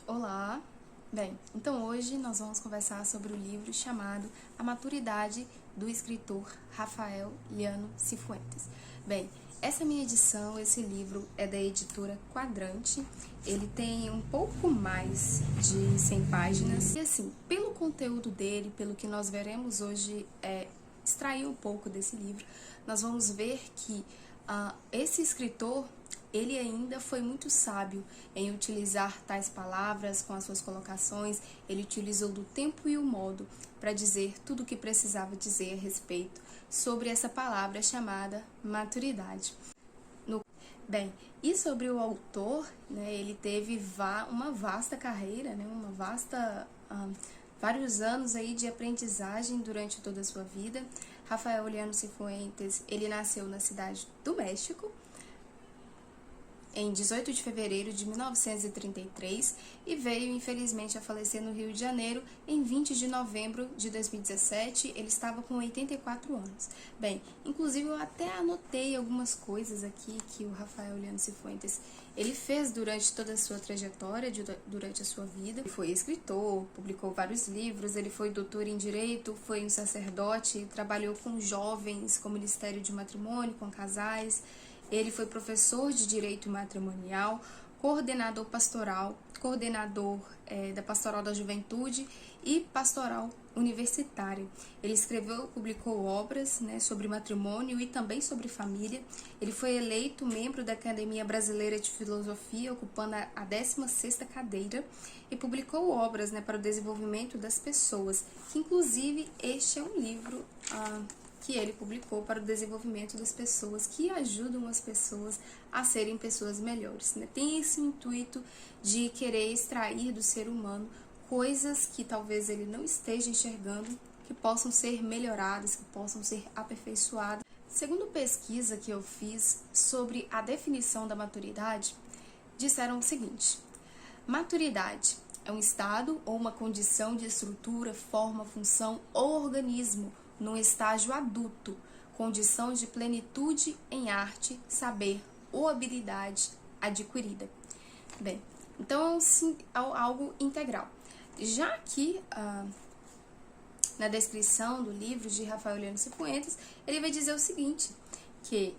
Olá! Bem, então hoje nós vamos conversar sobre o livro chamado A Maturidade, do escritor Rafael Llano Cifuentes. Bem, essa minha edição, esse livro é da editora Quadrante, ele tem um pouco mais de 100 páginas. E assim, pelo conteúdo dele, pelo que nós veremos hoje, extrair um pouco desse livro, nós vamos ver que esse escritor, ele ainda foi muito sábio em utilizar tais palavras com as suas colocações. Ele utilizou do tempo e o modo para dizer tudo o que precisava dizer a respeito sobre essa palavra chamada maturidade. Bem, e sobre o autor, né, ele teve uma vasta carreira, né, vários anos aí de aprendizagem durante toda a sua vida. Rafael Llano Cifuentes, ele nasceu na cidade do México, em 18 de fevereiro de 1933 e veio, infelizmente, a falecer no Rio de Janeiro em 20 de novembro de 2017. Ele estava com 84 anos. Bem, inclusive eu até anotei algumas coisas aqui que o Rafael Llano Cifuentes ele fez durante toda a sua trajetória, durante a sua vida. Ele foi escritor, publicou vários livros, ele foi doutor em Direito, foi um sacerdote, trabalhou com jovens, com o Ministério de Matrimônio, com casais. Ele foi professor de Direito Matrimonial, coordenador pastoral, coordenador da Pastoral da Juventude e pastoral universitária. Ele escreveu, publicou obras, né, sobre matrimônio e também sobre família. Ele foi eleito membro da Academia Brasileira de Filosofia, ocupando a 16ª cadeira, e publicou obras, né, para o desenvolvimento das pessoas, que inclusive este é um livro que ele publicou para o desenvolvimento das pessoas, que ajudam as pessoas a serem pessoas melhores, né? Tem esse intuito de querer extrair do ser humano coisas que talvez ele não esteja enxergando, que possam ser melhoradas, que possam ser aperfeiçoadas. Segundo pesquisa que eu fiz sobre a definição da maturidade, disseram o seguinte: maturidade é um estado ou uma condição de estrutura, forma, função ou organismo num estágio adulto, condição de plenitude em arte, saber ou habilidade adquirida. Bem, então é algo integral. Já aqui, na descrição do livro de Rafael Llano Cifuentes, ele vai dizer o seguinte, que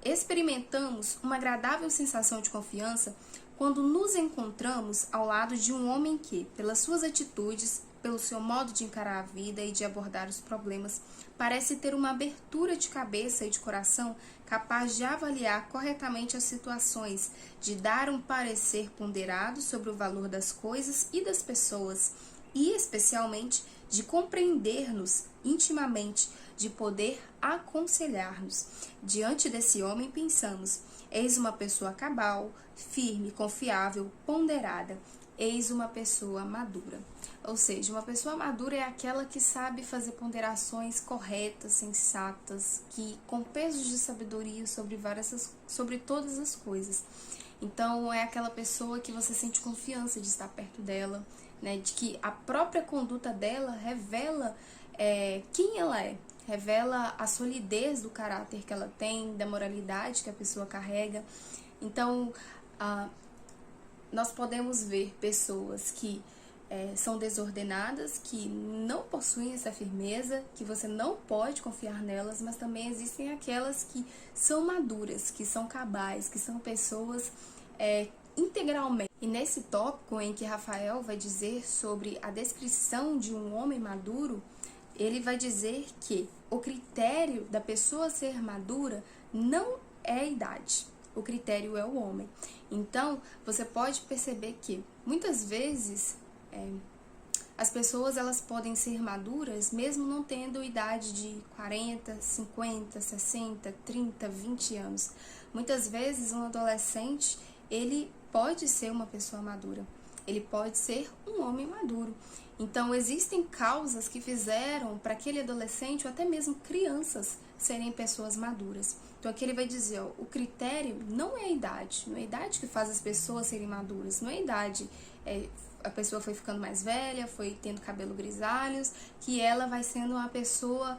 experimentamos uma agradável sensação de confiança quando nos encontramos ao lado de um homem que, pelas suas atitudes, pelo seu modo de encarar a vida e de abordar os problemas, parece ter uma abertura de cabeça e de coração capaz de avaliar corretamente as situações, de dar um parecer ponderado sobre o valor das coisas e das pessoas, e especialmente de compreender-nos intimamente, de poder aconselhar-nos. Diante desse homem pensamos: eis uma pessoa cabal, firme, confiável, ponderada. Eis uma pessoa madura. Ou seja, uma pessoa madura é aquela que sabe fazer ponderações corretas, sensatas, que com peso de sabedoria sobre todas as coisas. Então, é aquela pessoa que você sente confiança de estar perto dela, né? De que a própria conduta dela revela quem ela é, revela a solidez do caráter que ela tem, da moralidade que a pessoa carrega. Então, nós podemos ver pessoas que são desordenadas, que não possuem essa firmeza, que você não pode confiar nelas, mas também existem aquelas que são maduras, que são cabais, que são pessoas integralmente. E nesse tópico em que Rafael vai dizer sobre a descrição de um homem maduro, ele vai dizer que o critério da pessoa ser madura não é a idade. O critério é o homem. Então, você pode perceber que, muitas vezes, as pessoas elas podem ser maduras mesmo não tendo idade de 40, 50, 60, 30, 20 anos. Muitas vezes, um adolescente, ele pode ser uma pessoa madura. Ele pode ser um homem maduro. Então, existem causas que fizeram para aquele adolescente, ou até mesmo crianças, serem pessoas maduras. Então, aqui ele vai dizer, ó, o critério não é a idade. Não é a idade que faz as pessoas serem maduras. Não é a idade. A pessoa foi ficando mais velha, foi tendo cabelo grisalhos, que ela vai sendo uma pessoa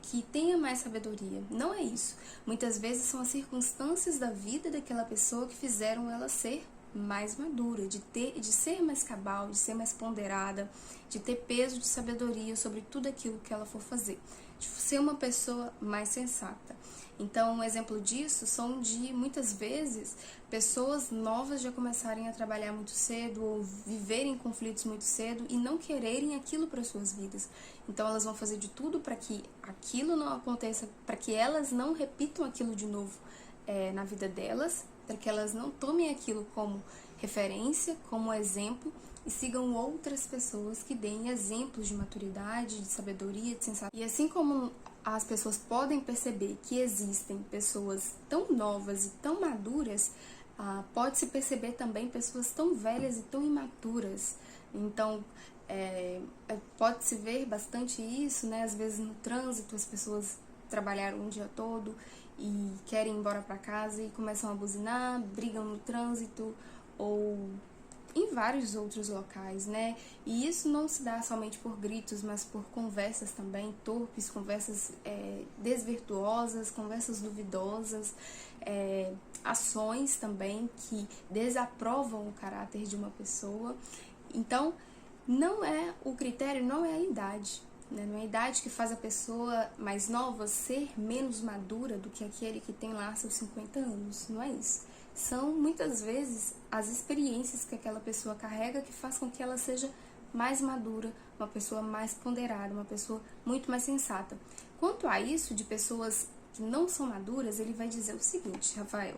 que tenha mais sabedoria. Não é isso. Muitas vezes são as circunstâncias da vida daquela pessoa que fizeram ela ser mais madura, de ser mais cabal, de ser mais ponderada, de ter peso de sabedoria sobre tudo aquilo que ela for fazer, de ser uma pessoa mais sensata. Então, um exemplo disso são de, muitas vezes, pessoas novas já começarem a trabalhar muito cedo ou viverem conflitos muito cedo e não quererem aquilo para suas vidas. Então, elas vão fazer de tudo para que aquilo não aconteça, para que elas não repitam aquilo de novo na vida delas, para que elas não tomem aquilo como referência, como exemplo e sigam outras pessoas que deem exemplos de maturidade, de sabedoria, de sensação. E assim como as pessoas podem perceber que existem pessoas tão novas e tão maduras, pode-se perceber também pessoas tão velhas e tão imaturas. Então, pode-se ver bastante isso, né? Às vezes no trânsito as pessoas trabalharam um dia todo e querem ir embora para casa e começam a buzinar, brigam no trânsito ou em vários outros locais, né? E isso não se dá somente por gritos, mas por conversas também torpes, conversas desvirtuosas, conversas duvidosas, ações também que desaprovam o caráter de uma pessoa. Então, o critério não é a idade, né? Não é a idade que faz a pessoa mais nova ser menos madura do que aquele que tem lá seus 50 anos, não é isso. São muitas vezes as experiências que aquela pessoa carrega que faz com que ela seja mais madura, uma pessoa mais ponderada, uma pessoa muito mais sensata. Quanto a isso, de pessoas que não são maduras, ele vai dizer o seguinte, Rafael: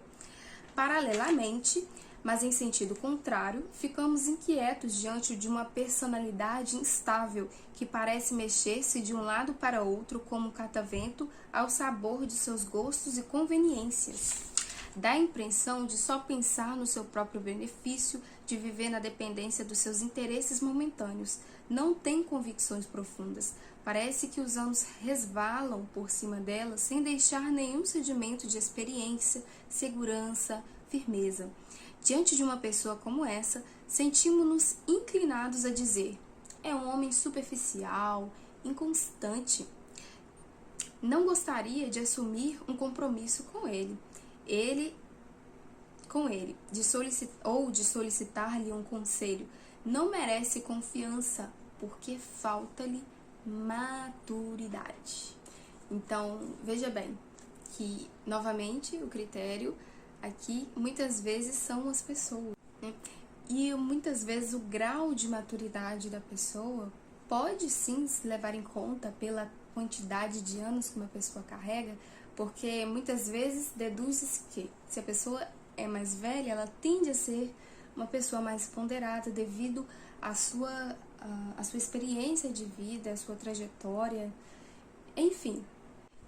paralelamente, mas em sentido contrário, ficamos inquietos diante de uma personalidade instável que parece mexer-se de um lado para outro como um catavento ao sabor de seus gostos e conveniências. Dá a impressão de só pensar no seu próprio benefício, de viver na dependência dos seus interesses momentâneos. Não tem convicções profundas. Parece que os anos resvalam por cima dela sem deixar nenhum sedimento de experiência, segurança, firmeza. Diante de uma pessoa como essa, sentimos-nos inclinados a dizer: é um homem superficial, inconstante. Não gostaria de assumir um compromisso com ele, de solicitar-lhe um conselho. Não merece confiança, porque falta-lhe maturidade. Então, veja bem que, novamente, o critério aqui muitas vezes são as pessoas, né? E muitas vezes o grau de maturidade da pessoa pode sim se levar em conta pela quantidade de anos que uma pessoa carrega, porque muitas vezes deduz-se que se a pessoa é mais velha, ela tende a ser uma pessoa mais ponderada devido à sua experiência de vida, à sua trajetória, enfim.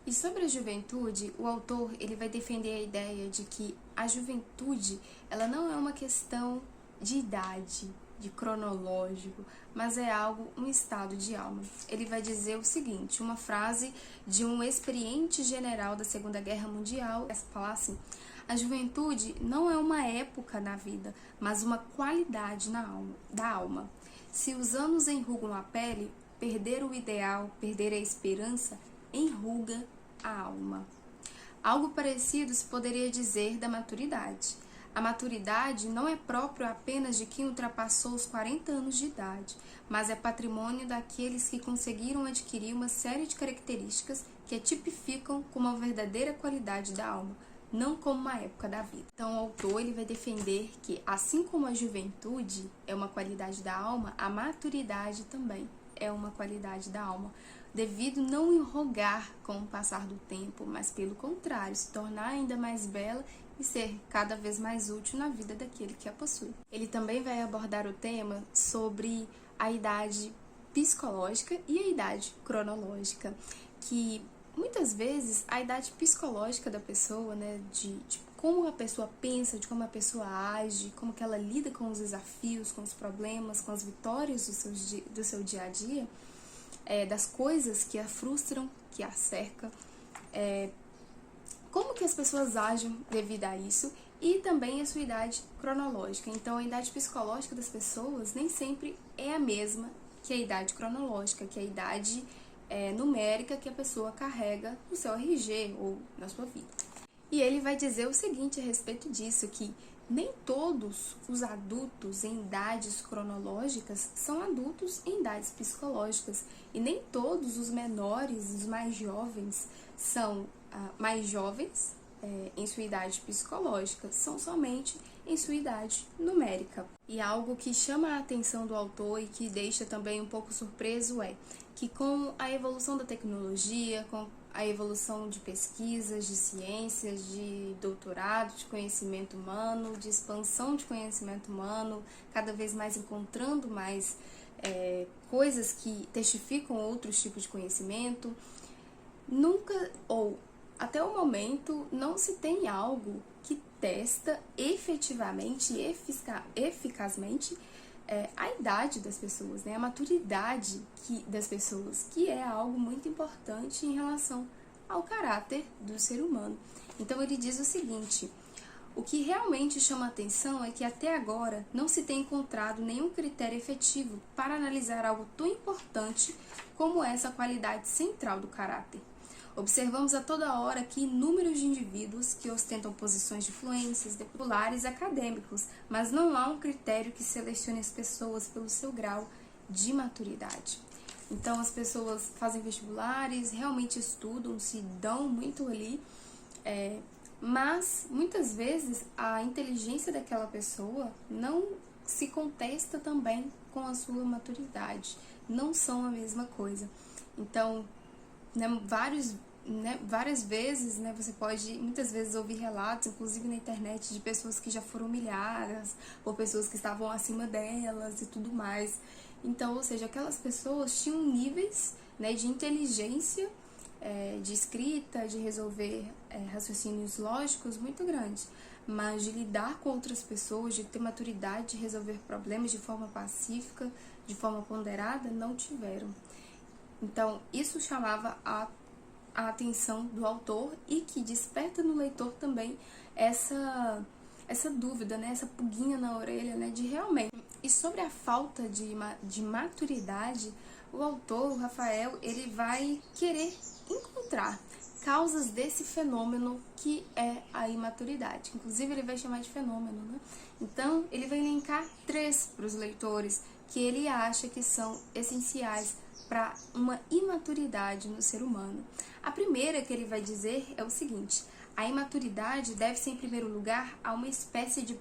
E sobre a juventude, o autor ele vai defender a ideia de que a juventude ela não é uma questão de idade, de cronológico, mas é um estado de alma. Ele vai dizer o seguinte, uma frase de um experiente general da Segunda Guerra Mundial, fala assim: a juventude não é uma época na vida, mas uma qualidade da alma. Se os anos enrugam a pele, perder o ideal, perder a esperança, enruga a alma. Algo parecido se poderia dizer da maturidade. A maturidade não é próprio apenas de quem ultrapassou os 40 anos de idade, mas é patrimônio daqueles que conseguiram adquirir uma série de características que a tipificam como a verdadeira qualidade da alma, não como uma época da vida. Então, o autor ele vai defender que, assim como a juventude é uma qualidade da alma, a maturidade também é uma qualidade da alma, devido não enrugar com o passar do tempo, mas pelo contrário, se tornar ainda mais bela e ser cada vez mais útil na vida daquele que a possui. Ele também vai abordar o tema sobre a idade psicológica e a idade cronológica, que muitas vezes a idade psicológica da pessoa, né, de como a pessoa pensa, de como a pessoa age, como que ela lida com os desafios, com os problemas, com as vitórias do seu dia a dia, das coisas que a frustram, que a cercam, como que as pessoas agem devido a isso, e também a sua idade cronológica. Então, a idade psicológica das pessoas nem sempre é a mesma que a idade cronológica, que é a idade numérica que a pessoa carrega no seu RG ou na sua vida. E ele vai dizer o seguinte a respeito disso, que nem todos os adultos em idades cronológicas são adultos em idades psicológicas, e nem todos os menores, os mais jovens, são mais jovens em sua idade psicológica, são somente em sua idade numérica. E algo que chama a atenção do autor e que deixa também um pouco surpreso é que com a evolução da tecnologia, com a evolução de pesquisas, de ciências, de doutorado, de conhecimento humano, de expansão de conhecimento humano, cada vez mais encontrando mais coisas que testificam outros tipos de conhecimento, nunca ou até o momento não se tem algo que testa efetivamente e eficazmente a idade das pessoas, né? A maturidade das pessoas, que é algo muito importante em relação ao caráter do ser humano. Então ele diz o seguinte: o que realmente chama a atenção é que até agora não se tem encontrado nenhum critério efetivo para analisar algo tão importante como essa qualidade central do caráter. Observamos a toda hora que inúmeros de indivíduos que ostentam posições de influências, populares e acadêmicos, mas não há um critério que selecione as pessoas pelo seu grau de maturidade. Então as pessoas fazem vestibulares, realmente estudam, se dão muito ali, mas muitas vezes a inteligência daquela pessoa não se contesta também com a sua maturidade, não são a mesma coisa. Então, várias vezes, você pode muitas vezes ouvir relatos, inclusive na internet, de pessoas que já foram humilhadas ou pessoas que estavam acima delas e tudo mais. Então, ou seja, aquelas pessoas tinham níveis de inteligência, de escrita, de resolver raciocínios lógicos muito grandes, mas de lidar com outras pessoas, de ter maturidade, de resolver problemas de forma pacífica, de forma ponderada, não tiveram. Então, isso chamava a atenção do autor e que desperta no leitor também essa dúvida, essa pulguinha na orelha, de realmente. E sobre a falta de maturidade, o autor, o Rafael, ele vai querer encontrar causas desse fenômeno que é a imaturidade. Inclusive, ele vai chamar de fenômeno, Então, ele vai elencar 3 para os leitores que ele acha que são essenciais para uma imaturidade no ser humano. A primeira que ele vai dizer é o seguinte: a imaturidade deve-se, em primeiro lugar, a uma espécie de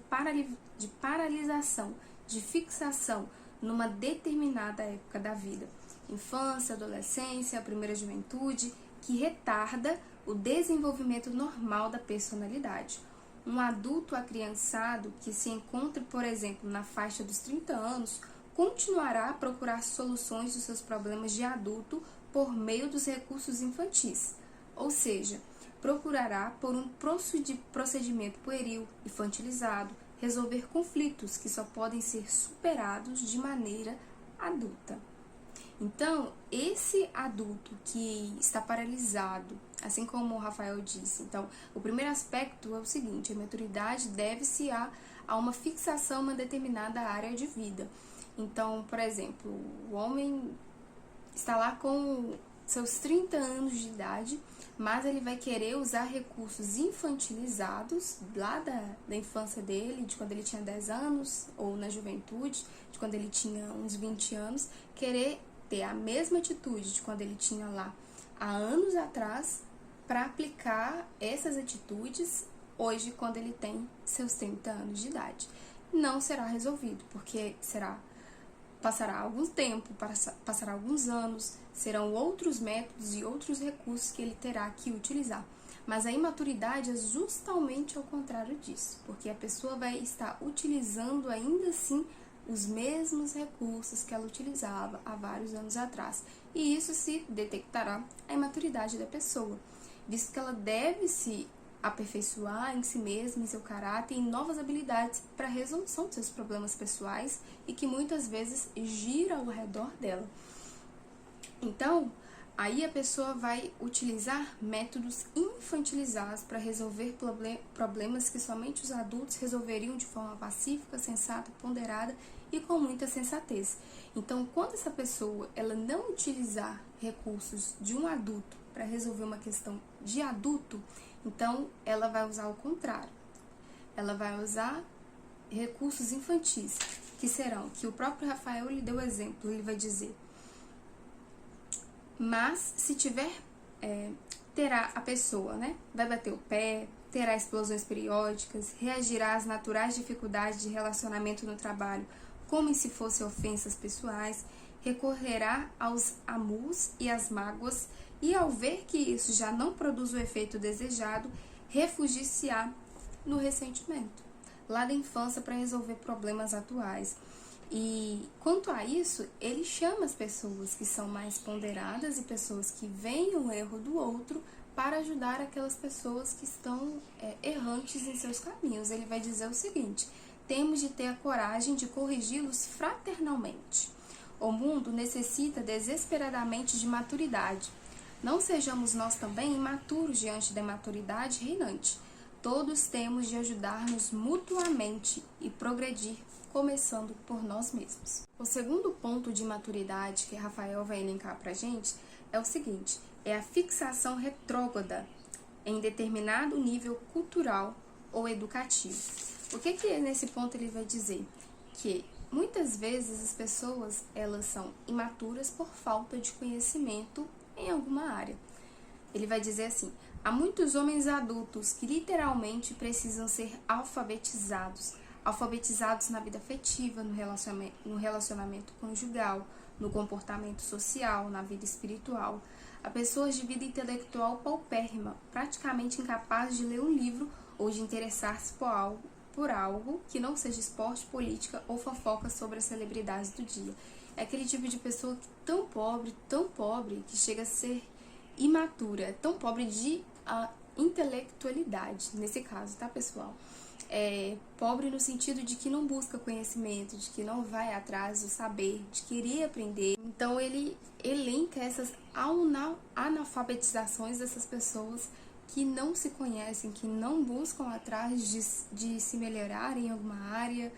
paralisação, de fixação numa determinada época da vida, infância, adolescência, primeira juventude, que retarda o desenvolvimento normal da personalidade. Um adulto acriançado que se encontre, por exemplo, na faixa dos 30 anos, continuará a procurar soluções dos seus problemas de adulto por meio dos recursos infantis, ou seja, procurará por um procedimento pueril, infantilizado, resolver conflitos que só podem ser superados de maneira adulta. Então, esse adulto que está paralisado, assim como o Rafael disse, então, o primeiro aspecto é o seguinte: a maturidade deve-se a uma fixação em uma determinada área de vida. Então, por exemplo, o homem está lá com seus 30 anos de idade, mas ele vai querer usar recursos infantilizados lá da infância dele, de quando ele tinha 10 anos, ou na juventude, de quando ele tinha uns 20 anos, querer ter a mesma atitude de quando ele tinha lá há anos atrás, para aplicar essas atitudes hoje, quando ele tem seus 30 anos de idade. Não será resolvido, porque passará algum tempo, passará alguns anos, serão outros métodos e outros recursos que ele terá que utilizar. Mas a imaturidade é justamente ao contrário disso, porque a pessoa vai estar utilizando ainda assim os mesmos recursos que ela utilizava há vários anos atrás. E isso se detectará a imaturidade da pessoa, visto que ela deve se aperfeiçoar em si mesma, em seu caráter, em novas habilidades para a resolução de seus problemas pessoais e que muitas vezes gira ao redor dela. Então, aí a pessoa vai utilizar métodos infantilizados para resolver problemas que somente os adultos resolveriam de forma pacífica, sensata, ponderada e com muita sensatez. Então, quando essa pessoa ela não utilizar recursos de um adulto para resolver uma questão de adulto, então ela vai usar o contrário. Ela vai usar recursos infantis, que serão, que o próprio Rafael lhe deu exemplo, ele vai dizer: mas se tiver, terá a pessoa, né, vai bater o pé, terá explosões periódicas, reagirá às naturais dificuldades de relacionamento no trabalho como se fossem ofensas pessoais, recorrerá aos amus e às mágoas, e ao ver que isso já não produz o efeito desejado, refugiar-se-á no ressentimento, lá da infância, para resolver problemas atuais. E quanto a isso, ele chama as pessoas que são mais ponderadas e pessoas que veem o erro do outro para ajudar aquelas pessoas que estão errantes em seus caminhos. Ele vai dizer o seguinte: temos de ter a coragem de corrigi-los fraternalmente. O mundo necessita desesperadamente de maturidade. Não sejamos nós também imaturos diante da imaturidade reinante. Todos temos de ajudar-nos mutuamente e progredir, começando por nós mesmos. O segundo ponto de maturidade que Rafael vai elencar para a gente é o seguinte: é a fixação retrógrada em determinado nível cultural ou educativo. O que nesse ponto ele vai dizer? Que muitas vezes as pessoas, elas são imaturas por falta de conhecimento em alguma área. Ele vai dizer assim: há muitos homens adultos que literalmente precisam ser alfabetizados na vida afetiva, no relacionamento conjugal, no comportamento social, na vida espiritual. Há pessoas de vida intelectual paupérrima, praticamente incapazes de ler um livro ou de interessar-se por algo que não seja esporte, política ou fofoca sobre as celebridades do dia. É aquele tipo de pessoa tão pobre, que chega a ser imatura, tão pobre de intelectualidade, nesse caso, tá, pessoal? Pobre no sentido de que não busca conhecimento, de que não vai atrás do saber, de querer aprender. Então ele elenca essas analfabetizações dessas pessoas que não se conhecem, que não buscam atrás de se melhorar em alguma área,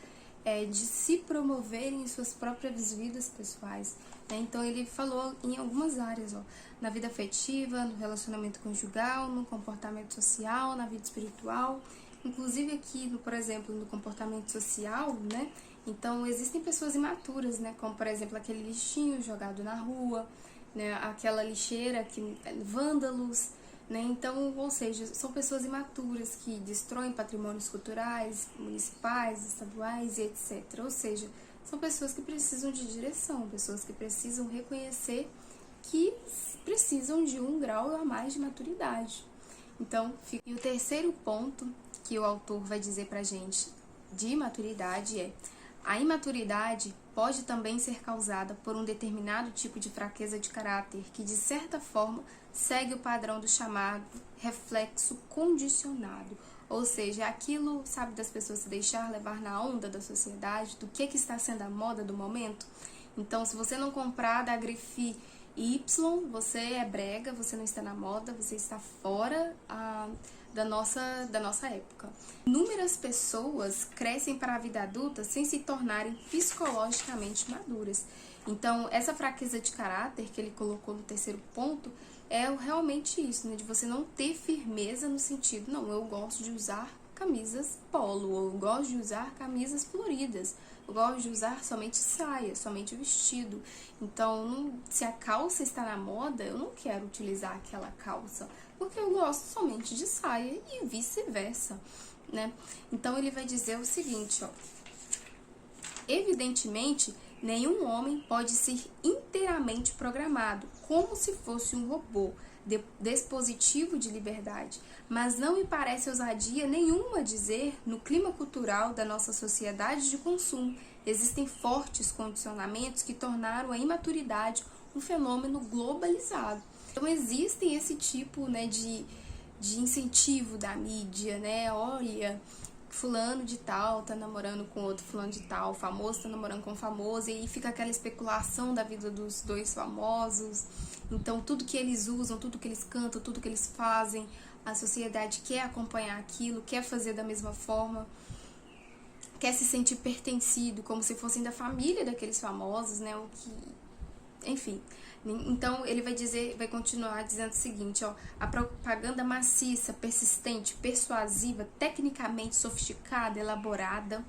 de se promoverem em suas próprias vidas pessoais. Então ele falou em algumas áreas, na vida afetiva, no relacionamento conjugal, no comportamento social, na vida espiritual. Inclusive aqui, por exemplo, no comportamento social, né? Então, existem pessoas imaturas, né? Como, por exemplo, aquele lixinho jogado na rua, né? Aquela lixeira, vândalos, né? Então, ou seja, são pessoas imaturas que destroem patrimônios culturais, municipais, estaduais e etc. Ou seja, são pessoas que precisam de direção, pessoas que precisam reconhecer que precisam de um grau a mais de maturidade. Então, e o terceiro ponto que o autor vai dizer pra gente de maturidade é: a imaturidade pode também ser causada por um determinado tipo de fraqueza de caráter que, de certa forma, segue o padrão do chamado reflexo condicionado. Ou seja, aquilo, sabe, das pessoas se deixar levar na onda da sociedade, do que está sendo a moda do momento. Então, se você não comprar da grife Y, você é brega, você não está na moda, você está fora da nossa época. Inúmeras pessoas crescem para a vida adulta sem se tornarem psicologicamente maduras. Então, essa fraqueza de caráter que ele colocou no terceiro ponto é realmente isso, né? De você não ter firmeza no sentido, não, eu gosto de usar camisas polo, ou eu gosto de usar camisas floridas, eu gosto de usar somente saia, somente vestido. Então, se a calça está na moda, eu não quero utilizar aquela calça, porque eu gosto somente de saia e vice-versa, né? Então, ele vai dizer o seguinte, evidentemente, nenhum homem pode ser inteiramente programado, como se fosse um robô, dispositivo de liberdade, mas não me parece ousadia nenhuma dizer, no clima cultural da nossa sociedade de consumo, existem fortes condicionamentos que tornaram a imaturidade um fenômeno globalizado. Então existem esse tipo, né, de incentivo da mídia, né? Olha, fulano de tal tá namorando com outro fulano de tal, famoso tá namorando com famoso, e aí fica aquela especulação da vida dos dois famosos. Então tudo que eles usam, tudo que eles cantam, tudo que eles fazem, a sociedade quer acompanhar aquilo, quer fazer da mesma forma, quer se sentir pertencido, como se fossem da família daqueles famosos, né? O que enfim. Então ele vai continuar dizendo o seguinte, ó, a propaganda maciça, persistente, persuasiva, tecnicamente sofisticada, elaborada,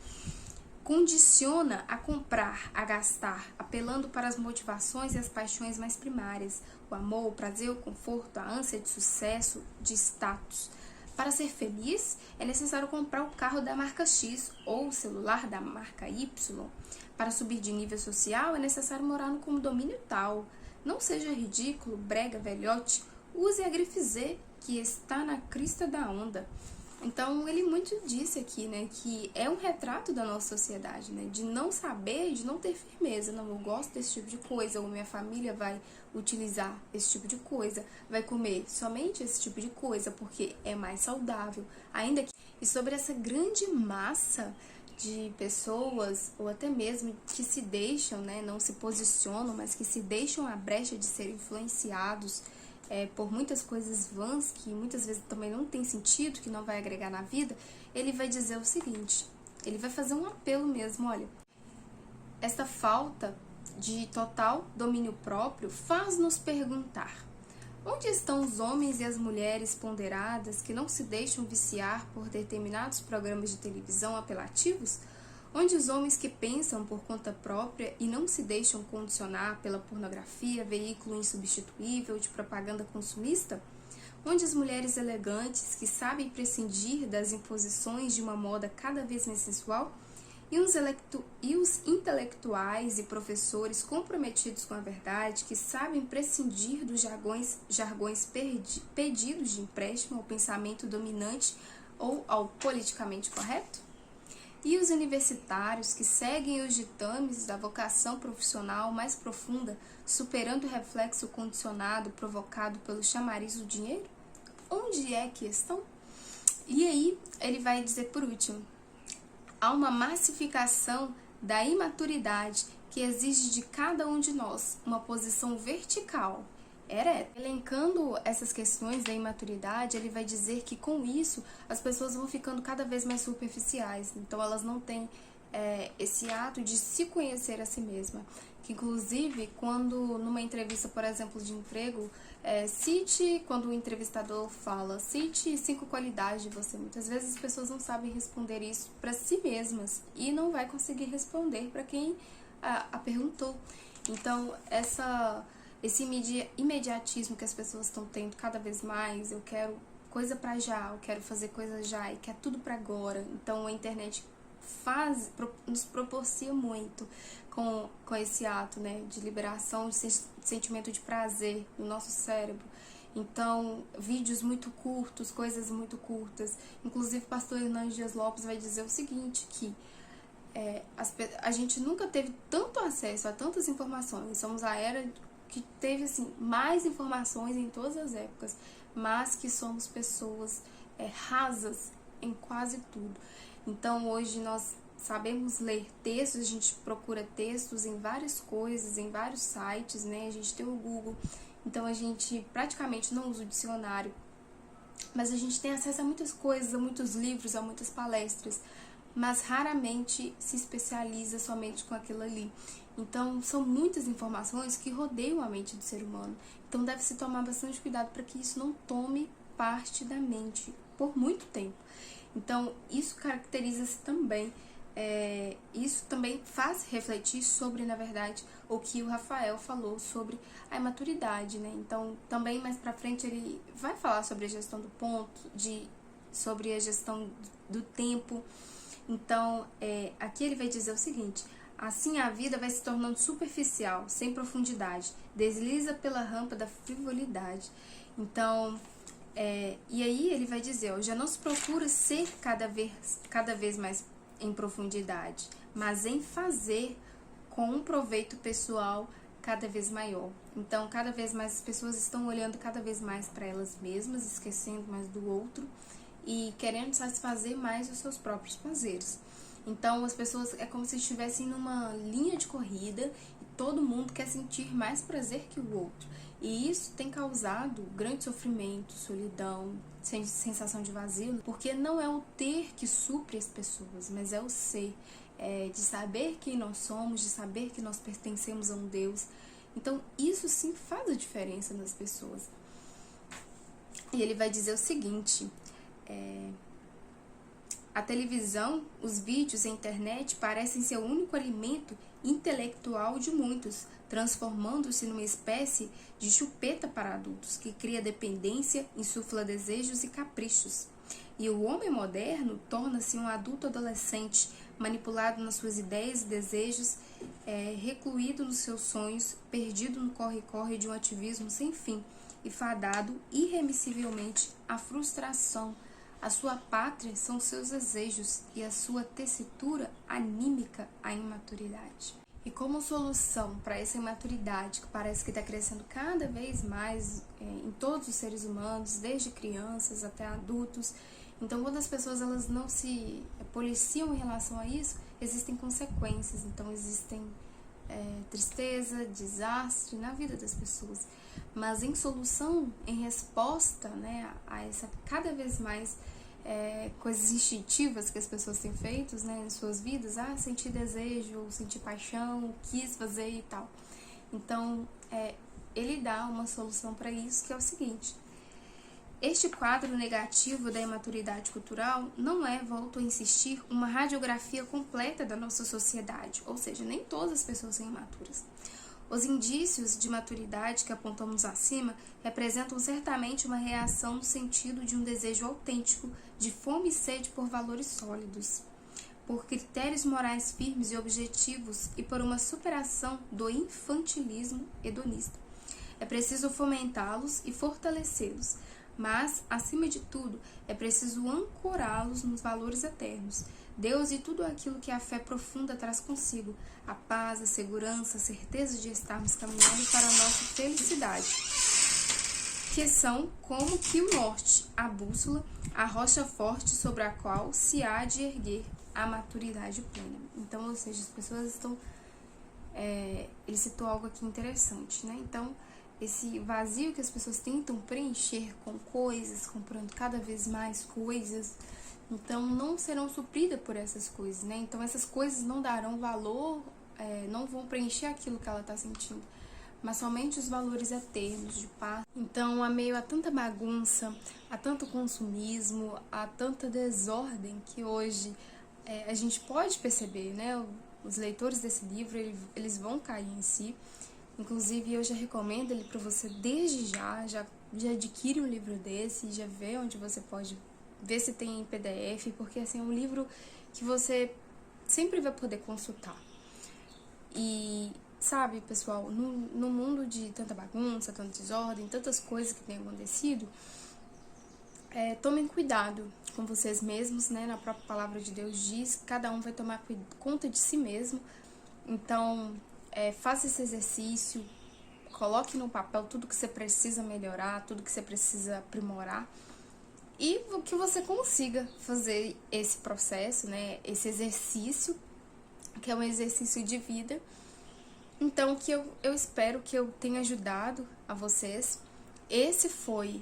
condiciona a comprar, a gastar, apelando para as motivações e as paixões mais primárias, o amor, o prazer, o conforto, a ânsia de sucesso, de status. Para ser feliz, é necessário comprar o carro da marca X ou o celular da marca Y. Para subir de nível social, é necessário morar no condomínio tal. Não seja ridículo, brega, velhote, use a grife Z, que está na crista da onda. Então, ele muito disse aqui, né, que é um retrato da nossa sociedade, né, de não saber, de não ter firmeza. Não, eu gosto desse tipo de coisa, ou minha família vai utilizar esse tipo de coisa, vai comer somente esse tipo de coisa, porque é mais saudável. Ainda que... E sobre essa grande massa de pessoas, ou até mesmo que se deixam, né, não se posicionam, mas que se deixam à brecha de ser influenciados por muitas coisas vãs, que muitas vezes também não tem sentido, que não vai agregar na vida, ele vai dizer o seguinte, ele vai fazer um apelo mesmo, olha, esta falta de total domínio próprio faz-nos perguntar, onde estão os homens e as mulheres ponderadas que não se deixam viciar por determinados programas de televisão apelativos? Onde os homens que pensam por conta própria e não se deixam condicionar pela pornografia, veículo insubstituível de propaganda consumista? Onde as mulheres elegantes que sabem prescindir das imposições de uma moda cada vez mais sensual? E os intelectuais e professores comprometidos com a verdade que sabem prescindir dos jargões pedidos de empréstimo ao pensamento dominante ou ao politicamente correto? E os universitários que seguem os ditames da vocação profissional mais profunda, superando o reflexo condicionado provocado pelo chamariz do dinheiro? Onde é que estão? E aí ele vai dizer por último, há uma massificação da imaturidade que exige de cada um de nós uma posição vertical, ereta. Elencando essas questões da imaturidade, ele vai dizer que com isso as pessoas vão ficando cada vez mais superficiais, então elas não têm esse ato de se conhecer a si mesma. Que inclusive, quando numa entrevista, por exemplo, de emprego, quando o entrevistador fala, cite 5 qualidades de você. Muitas vezes as pessoas não sabem responder isso para si mesmas e não vai conseguir responder para quem a perguntou. Então, esse imediatismo que as pessoas estão tendo cada vez mais, eu quero coisa para já, eu quero fazer coisa já e quer tudo para agora. Então, a internet nos propicia muito com esse ato, né, de liberação de sentimento de prazer no nosso cérebro. Então, vídeos muito curtos, coisas muito curtas. Inclusive, o pastor Hernandes Dias Lopes vai dizer o seguinte, que a gente nunca teve tanto acesso a tantas informações. Somos a era que teve assim, mais informações em todas as épocas, mas que somos pessoas rasas em quase tudo. Então, hoje nós sabemos ler textos, a gente procura textos em várias coisas, em vários sites, né? A gente tem o Google, então a gente praticamente não usa o dicionário, mas a gente tem acesso a muitas coisas, a muitos livros, a muitas palestras, mas raramente se especializa somente com aquilo ali. Então, são muitas informações que rodeiam a mente do ser humano. Então, deve-se tomar bastante cuidado para que isso não tome parte da mente por muito tempo. Então, isso caracteriza-se também, isso também faz refletir sobre, na verdade, o que o Rafael falou sobre a imaturidade, né? Então, também mais pra frente ele vai falar sobre a gestão do ponto, sobre a gestão do tempo. Então, aqui ele vai dizer o seguinte, assim a vida vai se tornando superficial, sem profundidade, desliza pela rampa da frivolidade. Então, e aí ele vai dizer, ó, já não se procura ser cada vez mais em profundidade, mas em fazer com um proveito pessoal cada vez maior. Então, cada vez mais as pessoas estão olhando cada vez mais para elas mesmas, esquecendo mais do outro e querendo satisfazer mais os seus próprios prazeres. Então, as pessoas é como se estivessem numa linha de corrida e todo mundo quer sentir mais prazer que o outro. E isso tem causado grande sofrimento, solidão, sensação de vazio, porque não é o ter que supre as pessoas, mas é o ser, de saber quem nós somos, de saber que nós pertencemos a um Deus Então, isso sim faz a diferença nas pessoas. E ele vai dizer o seguinte: a televisão, os vídeos e a internet parecem ser o único alimento intelectual de muitos, transformando-se numa espécie de chupeta para adultos, que cria dependência, insufla desejos e caprichos. E o homem moderno torna-se um adulto adolescente, manipulado nas suas ideias e desejos, recluído nos seus sonhos, perdido no corre-corre de um ativismo sem fim e fadado irremissivelmente à frustração. A sua pátria são seus desejos e a sua tessitura anímica à imaturidade. E como solução para essa imaturidade que parece que está crescendo cada vez mais em todos os seres humanos, desde crianças até adultos, então quando as pessoas elas não se policiam em relação a isso, existem consequências, então existem tristeza, desastre na vida das pessoas. Mas em solução, em resposta, né, a essa cada vez mais coisas instintivas que as pessoas têm feito, né, em suas vidas, sentir desejo, sentir paixão, quis fazer e tal. Então, ele dá uma solução para isso, que é o seguinte: este quadro negativo da imaturidade cultural não é, volto a insistir, uma radiografia completa da nossa sociedade, ou seja, nem todas as pessoas são imaturas. Os indícios de maturidade que apontamos acima representam certamente uma reação no sentido de um desejo autêntico, de fome e sede por valores sólidos, por critérios morais firmes e objetivos e por uma superação do infantilismo hedonista. É preciso fomentá-los e fortalecê-los, mas, acima de tudo, é preciso ancorá-los nos valores eternos, Deus e tudo aquilo que a fé profunda traz consigo, a paz, a segurança, a certeza de estarmos caminhando para a nossa felicidade, que são como que o norte, a bússola, a rocha forte sobre a qual se há de erguer a maturidade plena. Então, ou seja, as pessoas estão... ele citou algo aqui interessante, né? Então, esse vazio que as pessoas tentam preencher com coisas, comprando cada vez mais coisas, então não serão supridas por essas coisas, né? Então essas coisas não darão valor, não vão preencher aquilo que ela está sentindo, mas somente os valores eternos de paz. Então, a meio a tanta bagunça, a tanto consumismo, a tanta desordem que hoje a gente pode perceber, né? Os leitores desse livro, eles vão cair em si. Inclusive, eu já recomendo ele para você desde já adquire um livro desse, já vê onde você pode ver se tem em PDF, porque assim, é um livro que você sempre vai poder consultar. E, sabe, pessoal, no mundo de tanta bagunça, tanta desordem, tantas coisas que tem acontecido, tomem cuidado com vocês mesmos, né? Na própria palavra de Deus diz, cada um vai tomar conta de si mesmo. Então, faça esse exercício, coloque no papel tudo que você precisa melhorar, tudo que você precisa aprimorar, e que você consiga fazer esse processo, né, esse exercício, que é um exercício de vida. Então, que eu espero que eu tenha ajudado a vocês. Esse foi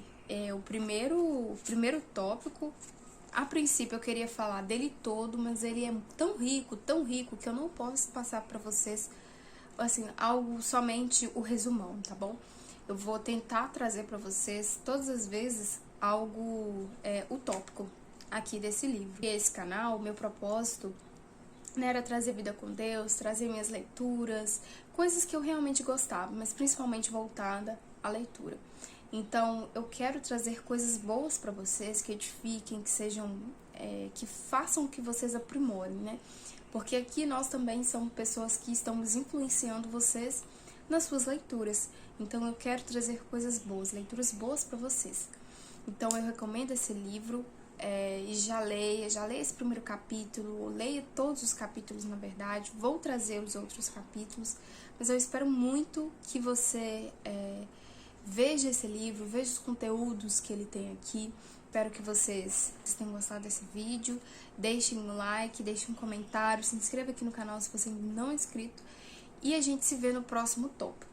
o primeiro tópico. A princípio eu queria falar dele todo, mas ele é tão rico, que eu não posso passar para vocês assim, algo somente o resumão, tá bom? Eu vou tentar trazer para vocês todas as vezes algo utópico aqui desse livro. E esse canal, meu propósito, né, era trazer vida com Deus, trazer minhas leituras, coisas que eu realmente gostava, mas principalmente voltada à leitura. Então, eu quero trazer coisas boas para vocês, que edifiquem, que sejam, que façam que vocês aprimorem, né? Porque aqui nós também somos pessoas que estamos influenciando vocês nas suas leituras. Então, eu quero trazer coisas boas, leituras boas para vocês. Então, eu recomendo esse livro, e já leia esse primeiro capítulo, leia todos os capítulos, na verdade, vou trazer os outros capítulos, mas eu espero muito que você veja esse livro, veja os conteúdos que ele tem aqui. Espero que vocês tenham gostado desse vídeo, deixem um like, deixem um comentário, se inscreva aqui no canal se você ainda não é inscrito, e a gente se vê no próximo tópico.